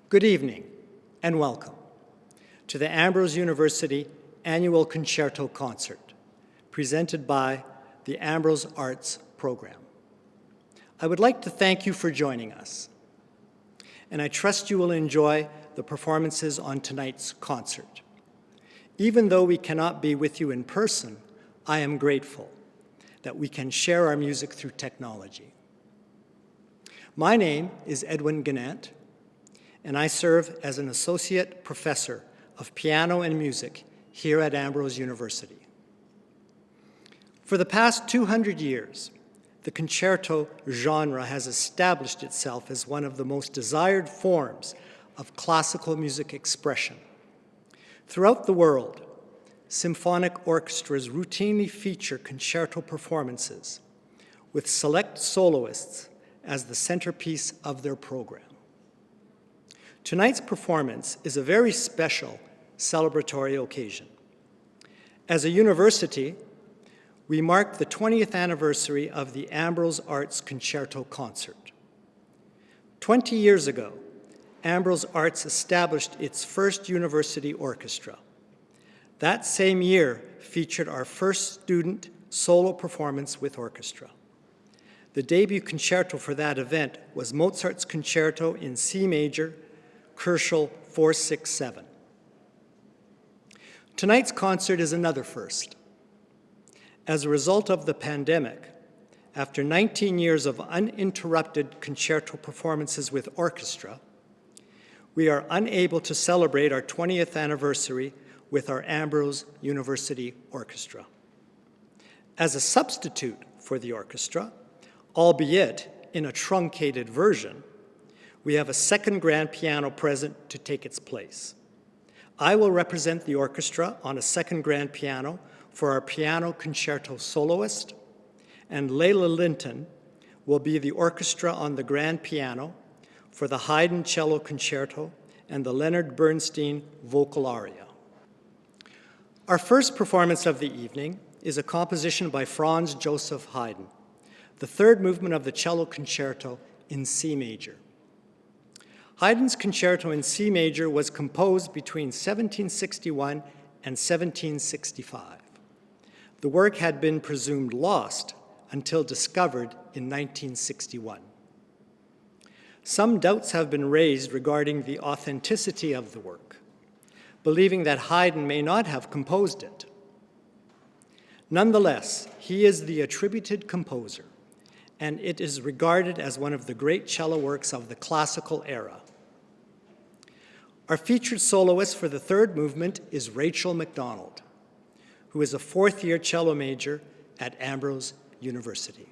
Good evening and welcome to the Ambrose University Annual Concerto Concert, presented by the Ambrose Arts program. I would like to thank you for joining us, and I trust you will enjoy the performances on tonight's concert. Even though we cannot be with you in person, I am grateful that we can share our music through technology. My name is Edwin Gnandt, and I serve as an associate professor of piano and music here at Ambrose University. For the past 200 years, the concerto genre has established itself as one of the most desired forms of classical music expression. Throughout the world, symphonic orchestras routinely feature concerto performances with select soloists as the centerpiece of their program. Tonight's performance is a very special celebratory occasion. As a university, we mark the 20th anniversary of the Ambrose Arts Concerto Concert. 20 years ago, Ambrose Arts established its first university orchestra. That same year featured our first student solo performance with orchestra. The debut concerto for that event was Mozart's Concerto in C major, Koelschel 467. Tonight's concert is another first. As a result of the pandemic, after 19 years of uninterrupted concerto performances with orchestra, we are unable to celebrate our 20th anniversary with our Ambrose University Orchestra. As a substitute for the orchestra, albeit in a truncated version, we have a second grand piano present to take its place. I will represent the orchestra on a second grand piano for our piano concerto soloist, and Leila Linton will be the orchestra on the grand piano for the Haydn cello concerto and the Leonard Bernstein vocal aria. Our first performance of the evening is a composition by Franz Joseph Haydn, the third movement of the cello concerto in C major. Haydn's concerto in C major was composed between 1761 and 1765. The work had been presumed lost until discovered in 1961. Some doubts have been raised regarding the authenticity of the work, believing that Haydn may not have composed it. Nonetheless, he is the attributed composer, and it is regarded as one of the great cello works of the classical era. Our featured soloist for the third movement is MacDonald, who is a fourth-year cello major at Ambrose University.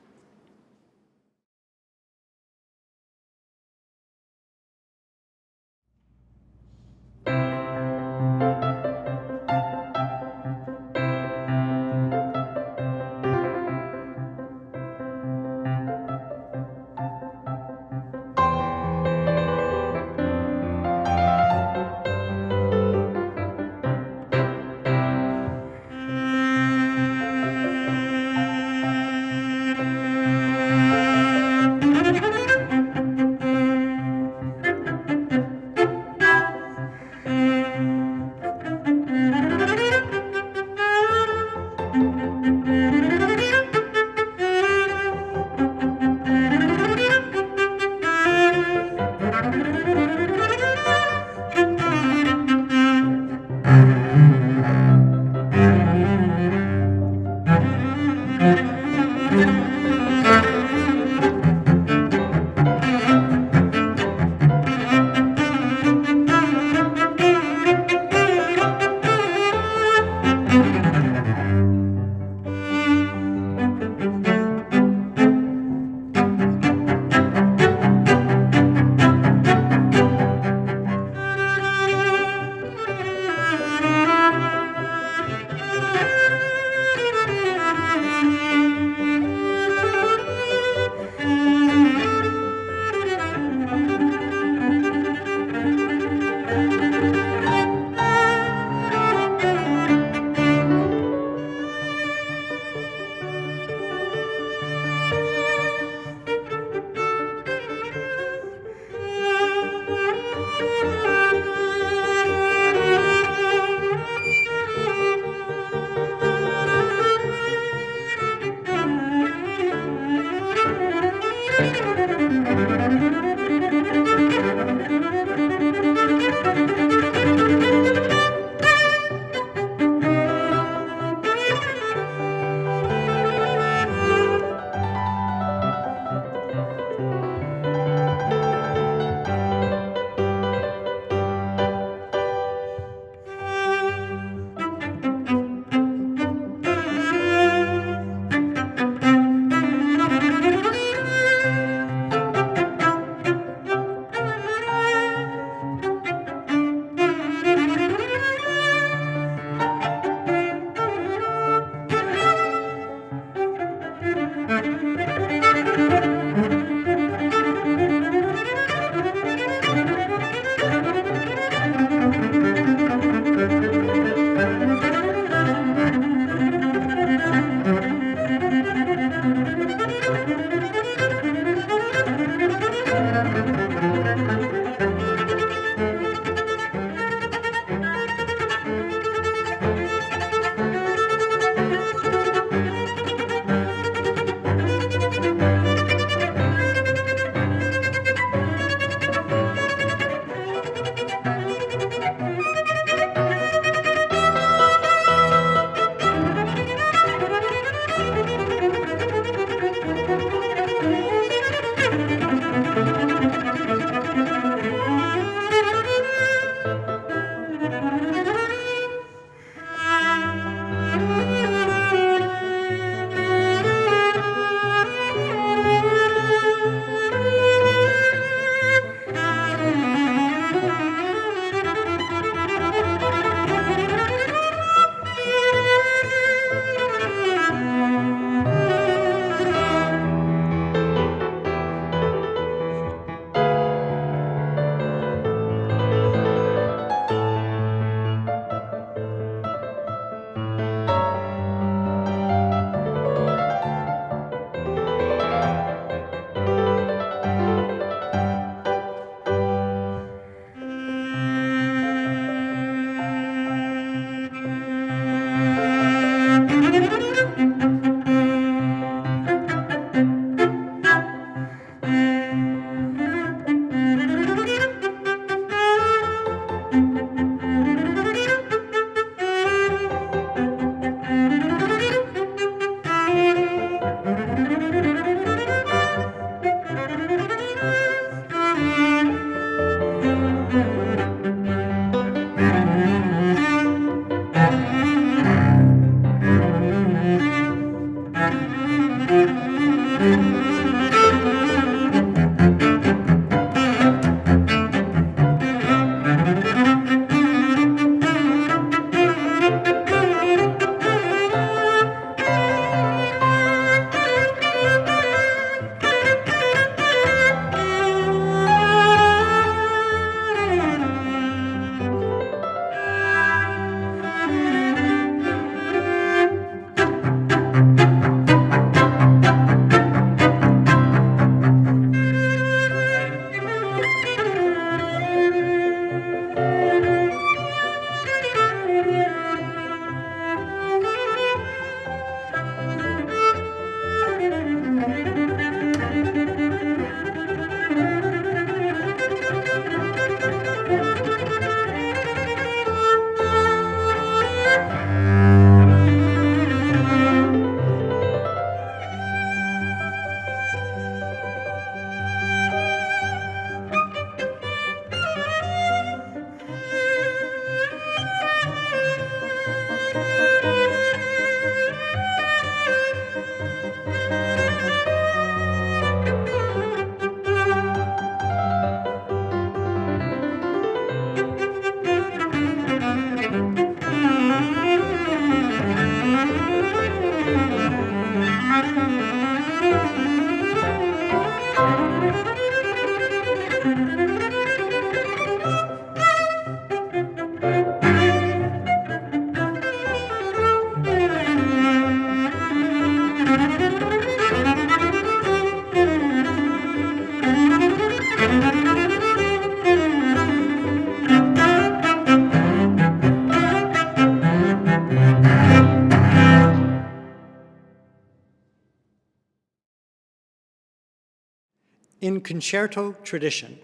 In concerto tradition,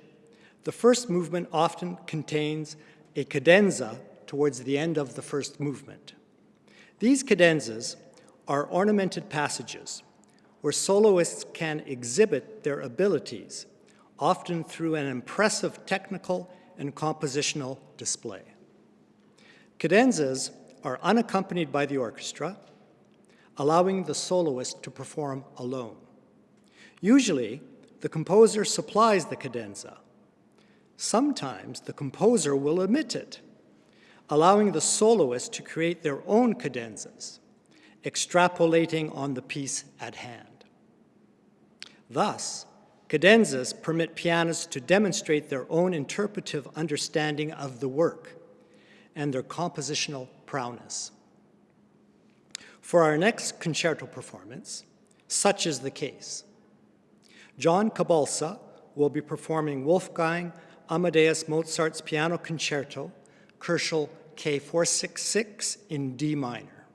the first movement often contains a cadenza towards the end of the first movement. These cadenzas are ornamented passages where soloists can exhibit their abilities, often through an impressive technical and compositional display. Cadenzas are unaccompanied by the orchestra, allowing the soloist to perform alone. Usually, the composer supplies the cadenza. Sometimes the composer will omit it, allowing the soloist to create their own cadenzas, extrapolating on the piece at hand. Thus, cadenzas permit pianists to demonstrate their own interpretive understanding of the work and their compositional prowess. For our next concerto performance, such is the case. John Cabalsa will be performing Wolfgang Amadeus Mozart's Piano Concerto, K466 in D minor.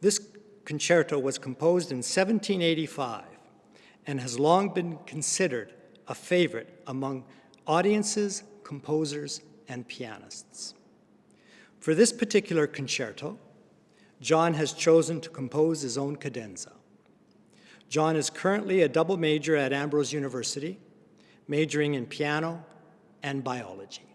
This concerto was composed in 1785 and has long been considered a favorite among audiences, composers, and pianists. For this particular concerto, John has chosen to compose his own cadenza. John is currently a double major at Ambrose University, majoring in piano and biology.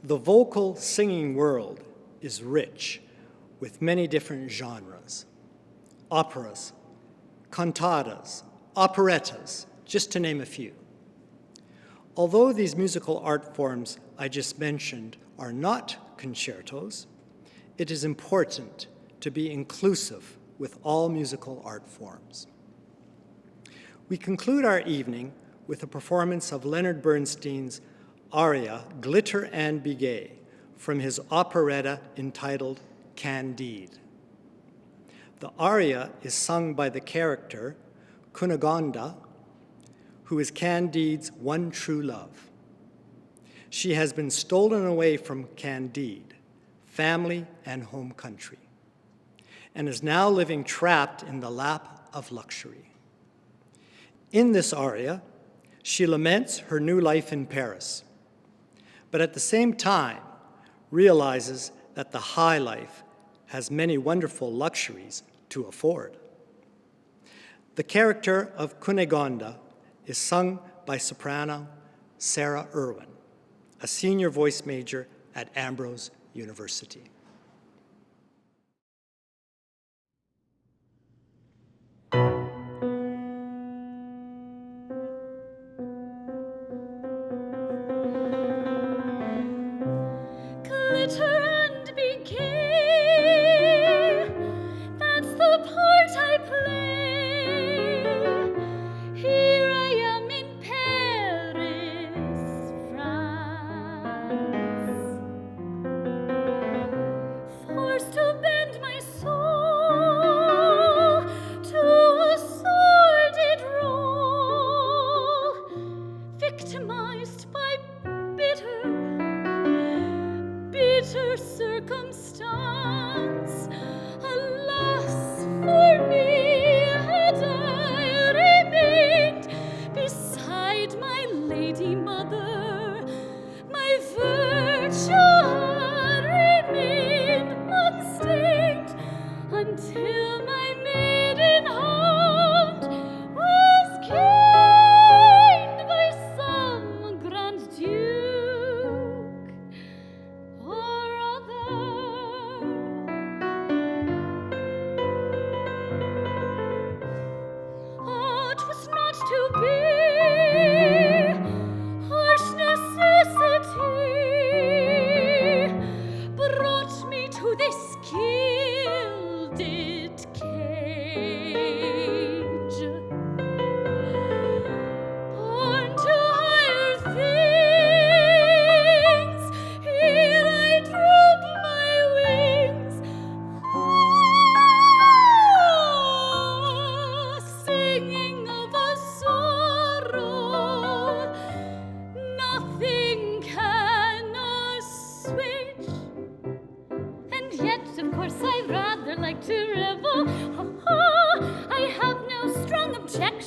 The vocal singing world is rich with many different genres. Operas, cantatas, operettas, just to name a few. Although these musical art forms I just mentioned are not concertos, it is important to be inclusive with all musical art forms. We conclude our evening with a performance of Leonard Bernstein's aria, Glitter and Be Gay, from his operetta entitled Candide. The aria is sung by the character Cunegonde, who is Candide's one true love. She has been stolen away from Candide, family and home country, and is now living trapped in the lap of luxury. In this aria, she laments her new life in Paris, but at the same time realizes that the high life has many wonderful luxuries to afford. The character of Cunegonde is sung by soprano Sarah Irwin, a senior voice major at Ambrose University. Glitter and be gay, that's the part I play. Here I am in Paris, France.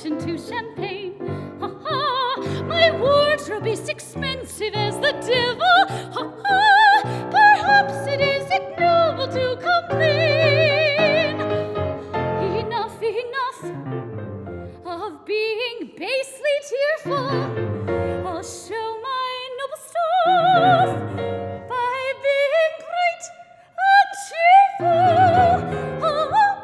addiction to champagne. Ha ha, my wardrobe is expensive as the devil. Ha ha, perhaps it is ignoble to complain. Enough, enough of being basely tearful. I'll show my noble stuff by being great and cheerful. Oh, oh, oh,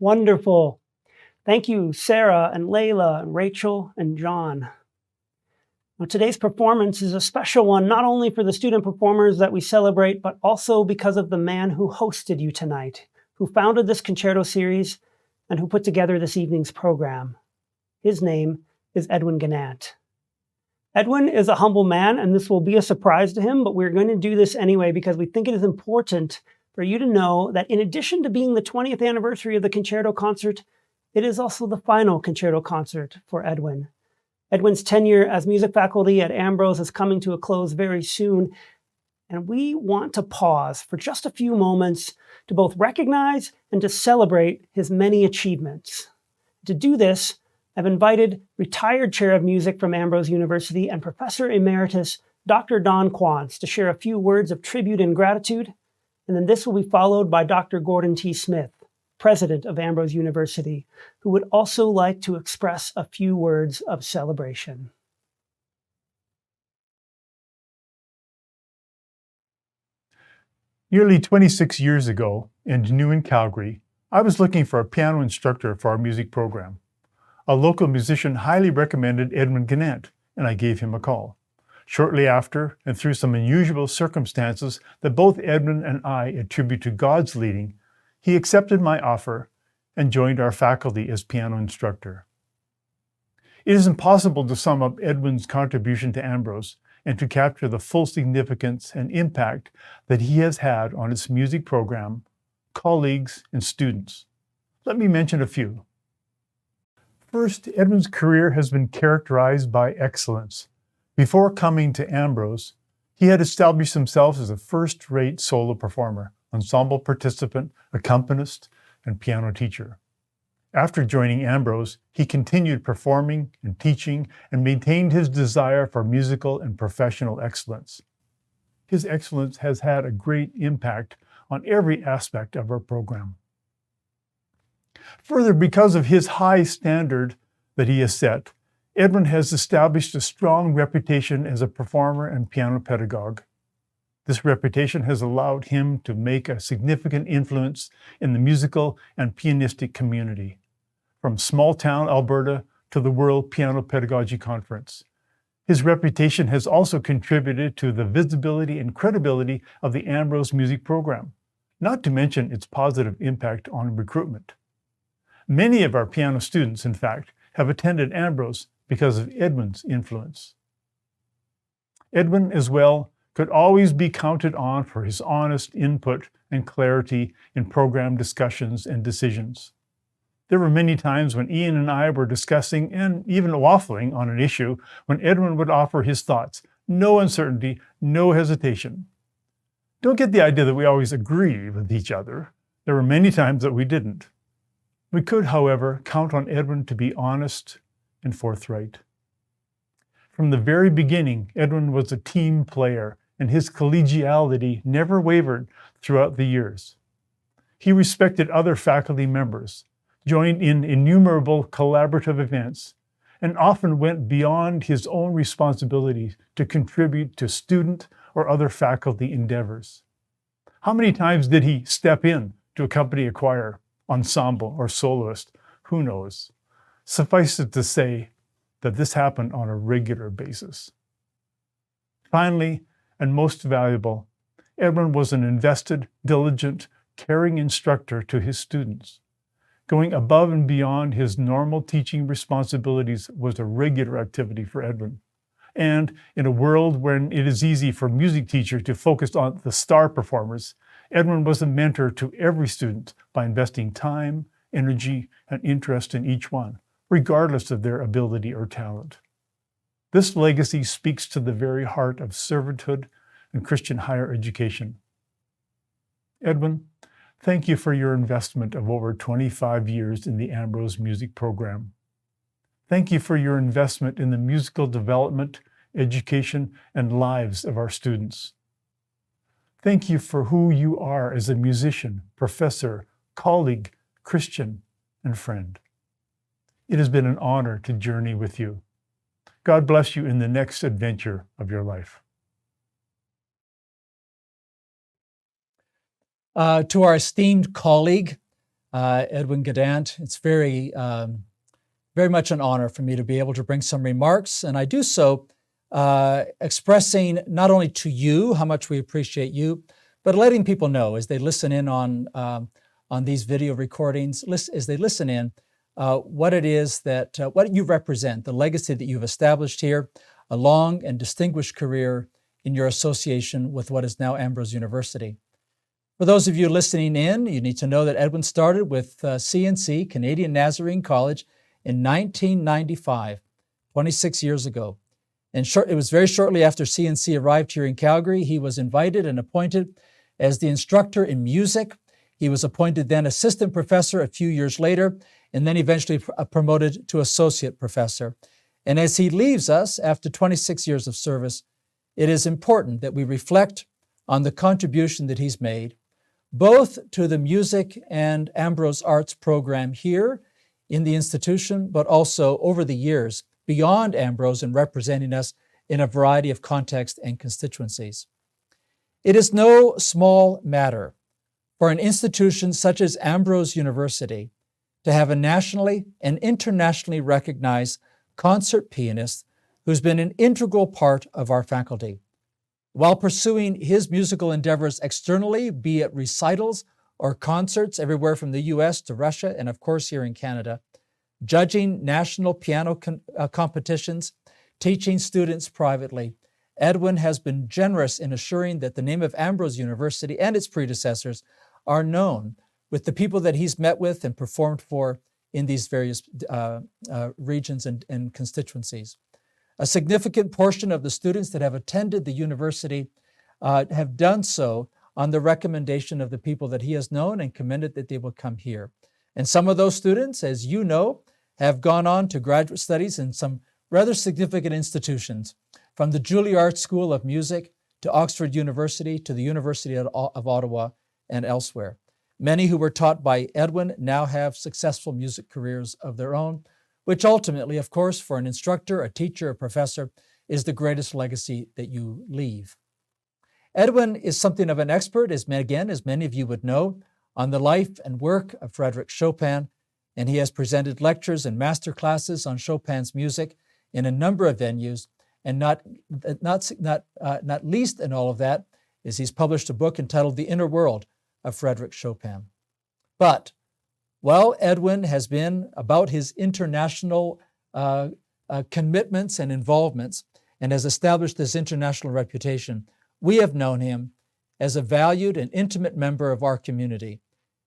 Wonderful. Thank you, Sarah and Leila and Rachel and John. Now, today's performance is a special one, not only for the student performers that we celebrate, but also because of the man who hosted you tonight, who founded this concerto series and who put together this evening's program. His name is Edwin Gnandt. Edwin is a humble man, and this will be a surprise to him, but we're going to do this anyway because we think it is important for you to know that in addition to being the 20th anniversary of the Concerto concert, it is also the final Concerto concert for Edwin. Edwin's tenure as music faculty at Ambrose is coming to a close very soon, and we want to pause for just a few moments to both recognize and to celebrate his many achievements. To do this, I've invited retired chair of music from Ambrose University and Professor Emeritus Dr. Don Quantz to share a few words of tribute and gratitude, and then this will be followed by Dr. Gordon T. Smith, President of Ambrose University, who would also like to express a few words of celebration. Nearly 26 years ago, in New in Calgary, I was looking for a piano instructor for our music program. A local musician highly recommended Edwin Gnandt, and I gave him a call. Shortly after, and through some unusual circumstances that both Edwin and I attribute to God's leading, he accepted my offer and joined our faculty as piano instructor. It is impossible to sum up Edwin's contribution to Ambrose and to capture the full significance and impact that he has had on its music program, colleagues, and students. Let me mention a few. First, Edwin's career has been characterized by excellence. Before coming to Ambrose, he had established himself as a first-rate solo performer, ensemble participant, accompanist, and piano teacher. After joining Ambrose, he continued performing and teaching and maintained his desire for musical and professional excellence. His excellence has had a great impact on every aspect of our program. Further, because of his high standard that he has set, Edwin has established a strong reputation as a performer and piano pedagogue. This reputation has allowed him to make a significant influence in the musical and pianistic community, from small-town Alberta to the World Piano Pedagogy Conference. His reputation has also contributed to the visibility and credibility of the Ambrose music program, not to mention its positive impact on recruitment. Many of our piano students, in fact, have attended Ambrose because of Edwin's influence. Edwin, as well, could always be counted on for his honest input and clarity in program discussions and decisions. There were many times when Ian and I were discussing and even waffling on an issue when Edwin would offer his thoughts. No uncertainty, no hesitation. Don't get the idea that we always agree with each other. There were many times that we didn't. We could, however, count on Edwin to be honest and forthright. From the very beginning, Edwin was a team player, and his collegiality never wavered throughout the years. He respected other faculty members, joined in innumerable collaborative events, and often went beyond his own responsibilities to contribute to student or other faculty endeavors. How many times did he step in to accompany a choir, ensemble, or soloist? Who knows? Suffice it to say that this happened on a regular basis. Finally, and most valuable, Edwin was an invested, diligent, caring instructor to his students. Going above and beyond his normal teaching responsibilities was a regular activity for Edwin. And in a world when it is easy for music teachers to focus on the star performers, Edwin was a mentor to every student by investing time, energy, and interest in each one, regardless of their ability or talent. This legacy speaks to the very heart of servanthood and Christian higher education. Edwin, thank you for your investment of over 25 years in the Ambrose music program. Thank you for your investment in the musical development, education, and lives of our students. Thank you for who you are as a musician, professor, colleague, Christian, and friend. It has been an honor to journey with you. God bless you in the next adventure of your life. To our esteemed colleague, Edwin Gnandt, it's very much an honor for me to be able to bring some remarks, and I do so expressing not only to you how much we appreciate you, but letting people know as they listen in on these video recordings, as they listen in, what it is that, what you represent, the legacy that you've established here, a long and distinguished career in your association with what is now Ambrose University. For those of you listening in, you need to know that Edwin started with CNC, Canadian Nazarene College, in 1995, 26 years ago. And it was very shortly after CNC arrived here in Calgary, he was invited and appointed as the instructor in music. He was appointed then assistant professor a few years later, and then eventually promoted to associate professor. And as he leaves us after 26 years of service, it is important that we reflect on the contribution that he's made, both to the music and Ambrose Arts program here in the institution, but also over the years beyond Ambrose and representing us in a variety of contexts and constituencies. It is no small matter for an institution such as Ambrose University to have a nationally and internationally recognized concert pianist who's been an integral part of our faculty. While pursuing his musical endeavors externally, be it recitals or concerts everywhere from the US to Russia and of course here in Canada, judging national piano competitions, teaching students privately, Edwin has been generous in assuring that the name of Ambrose University and its predecessors are known with the people that he's met with and performed for in these various regions and constituencies. A significant portion of the students that have attended the university have done so on the recommendation of the people that he has known and commended that they will come here. And some of those students, as you know, have gone on to graduate studies in some rather significant institutions, from the Juilliard School of Music to Oxford University to the University of Ottawa and elsewhere. Many who were taught by Edwin now have successful music careers of their own, which ultimately, of course, for an instructor, a teacher, a professor, is the greatest legacy that you leave. Edwin is something of an expert, as many of you would know, on the life and work of Frédéric Chopin, and he has presented lectures and master classes on Chopin's music in a number of venues, and not least in all of that is he's published a book entitled The Inner World of Frédéric Chopin. But while Edwin has been about his international commitments and involvements and has established this international reputation, we have known him as a valued and intimate member of our community.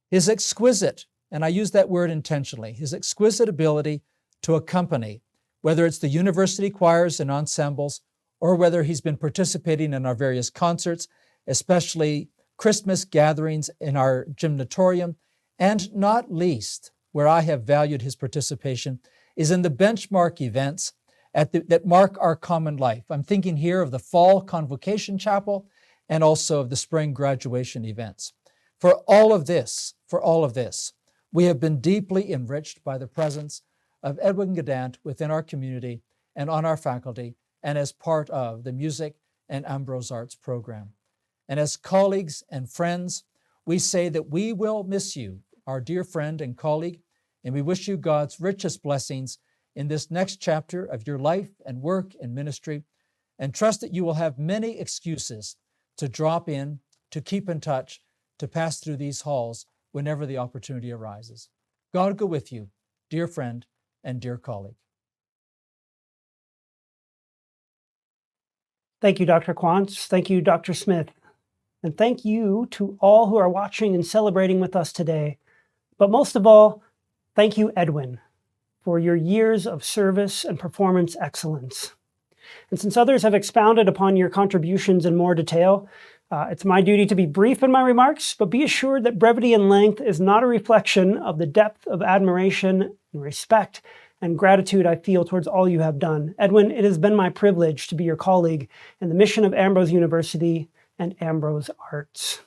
His exquisite, and I use that word intentionally, his exquisite ability to accompany, whether it's the university choirs and ensembles, or whether he's been participating in our various concerts, especially Christmas gatherings in our gymnatorium, and not least, where I have valued his participation, is in the benchmark events that mark our common life. I'm thinking here of the Fall Convocation Chapel and also of the Spring Graduation events. For all of this, we have been deeply enriched by the presence of Edwin Gnandt within our community and on our faculty and as part of the Music and Ambrose Arts program. And as colleagues and friends, we say that we will miss you, our dear friend and colleague, and we wish you God's richest blessings in this next chapter of your life and work and ministry, and trust that you will have many excuses to drop in, to keep in touch, to pass through these halls whenever the opportunity arises. God go with you, dear friend and dear colleague. Thank you, Dr. Quantz. Thank you, Dr. Smith. And thank you to all who are watching and celebrating with us today. But most of all, thank you, Edwin, for your years of service and performance excellence. And since others have expounded upon your contributions in more detail, it's my duty to be brief in my remarks, but be assured that brevity and length is not a reflection of the depth of admiration and respect and gratitude I feel towards all you have done. Edwin, it has been my privilege to be your colleague in the mission of Ambrose University and Ambrose Arts.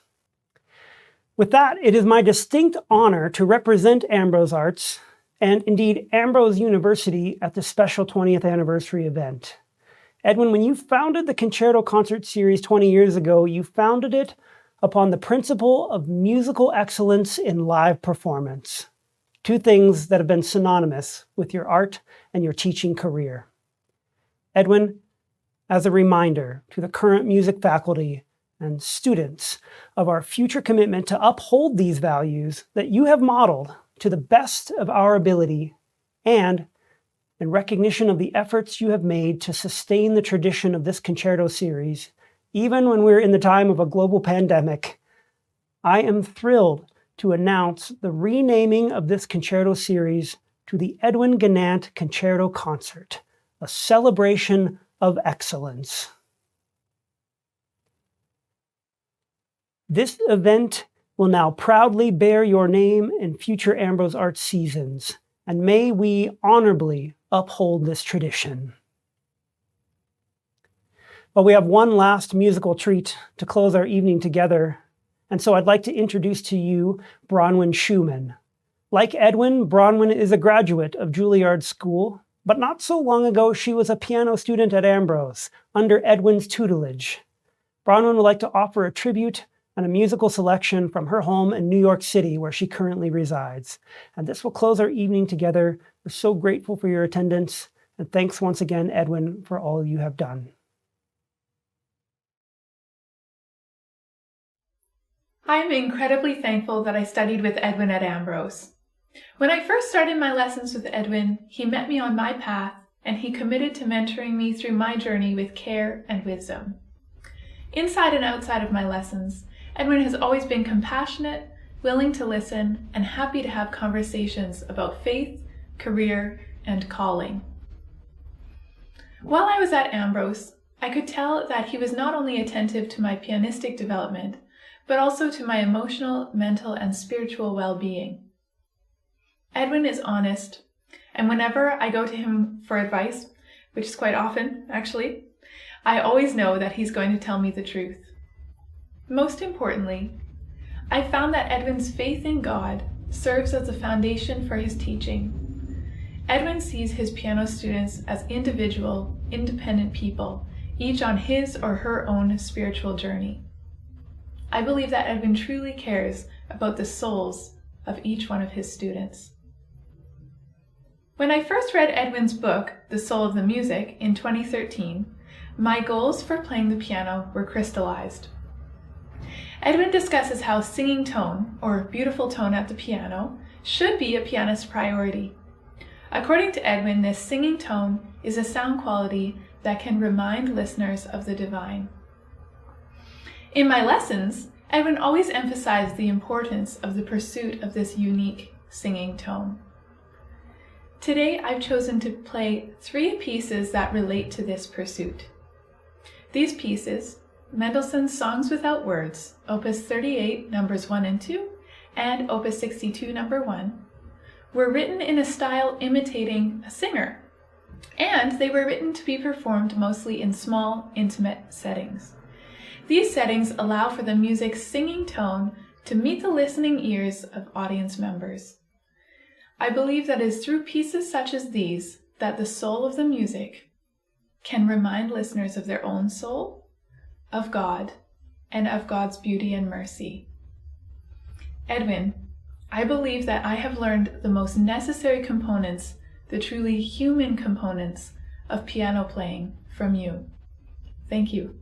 With that, it is my distinct honor to represent Ambrose Arts and indeed Ambrose University at the special 20th anniversary event. Edwin, when you founded the Concerto Concert Series 20 years ago, you founded it upon the principle of musical excellence in live performance. Two things that have been synonymous with your art and your teaching career. Edwin, as a reminder to the current music faculty and students of our future commitment to uphold these values that you have modeled to the best of our ability, and in recognition of the efforts you have made to sustain the tradition of this concerto series, even when we're in the time of a global pandemic, I am thrilled to announce the renaming of this concerto series to the Edwin Gnandt Concerto Concert, a celebration of excellence. This event will now proudly bear your name in future Ambrose Arts seasons, and may we honorably uphold this tradition. But we have one last musical treat to close our evening together, and so I'd like to introduce to you Bronwyn Schumann. Like Edwin, Bronwyn is a graduate of Juilliard School, but not so long ago she was a piano student at Ambrose, under Edwin's tutelage. Bronwyn would like to offer a tribute and a musical selection from her home in New York City, where she currently resides. And this will close our evening together. We're so grateful for your attendance, and thanks once again, Edwin, for all you have done. I am incredibly thankful that I studied with Edwin at Ambrose. When I first started my lessons with Edwin, he met me on my path, and he committed to mentoring me through my journey with care and wisdom. Inside and outside of my lessons, Edwin has always been compassionate, willing to listen, and happy to have conversations about faith, career, and calling. While I was at Ambrose, I could tell that he was not only attentive to my pianistic development, but also to my emotional, mental, and spiritual well-being. Edwin is honest, and whenever I go to him for advice, which is quite often, actually, I always know that he's going to tell me the truth. Most importantly, I found that Edwin's faith in God serves as a foundation for his teaching. Edwin sees his piano students as individual, independent people, each on his or her own spiritual journey. I believe that Edwin truly cares about the souls of each one of his students. When I first read Edwin's book, The Soul of the Music, in 2013, my goals for playing the piano were crystallized. Edwin discusses how singing tone, or beautiful tone at the piano, should be a pianist's priority. According to Edwin, this singing tone is a sound quality that can remind listeners of the divine. In my lessons, Edwin always emphasized the importance of the pursuit of this unique singing tone. Today, I've chosen to play 3 pieces that relate to this pursuit. These pieces, Mendelssohn's Songs Without Words, Opus 38, numbers 1 and 2, and Opus 62, number 1, were written in a style imitating a singer, and they were written to be performed mostly in small, intimate settings. These settings allow for the music's singing tone to meet the listening ears of audience members. I believe that it is through pieces such as these that the soul of the music can remind listeners of their own soul, of God, and of God's beauty and mercy. Edwin, I believe that I have learned the most necessary components, the truly human components of piano playing from you. Thank you.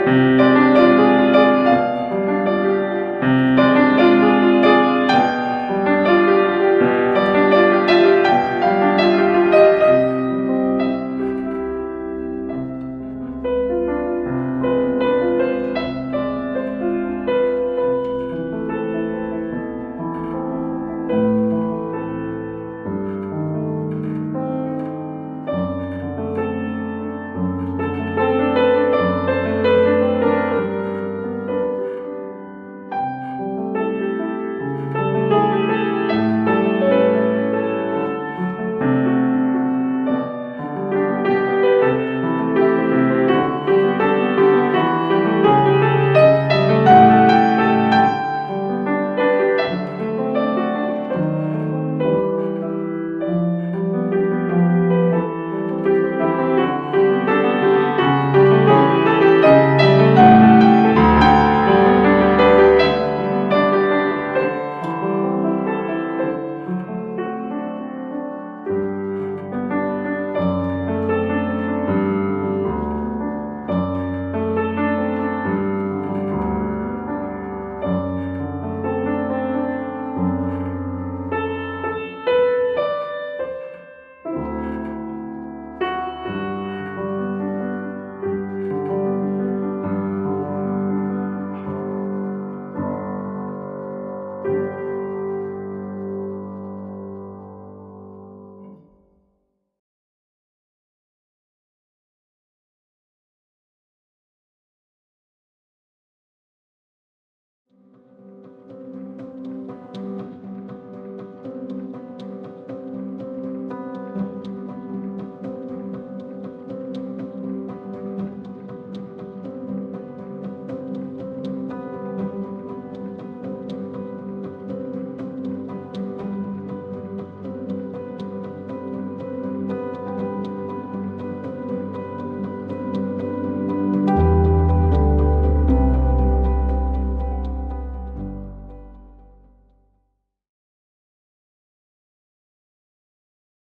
Thank you.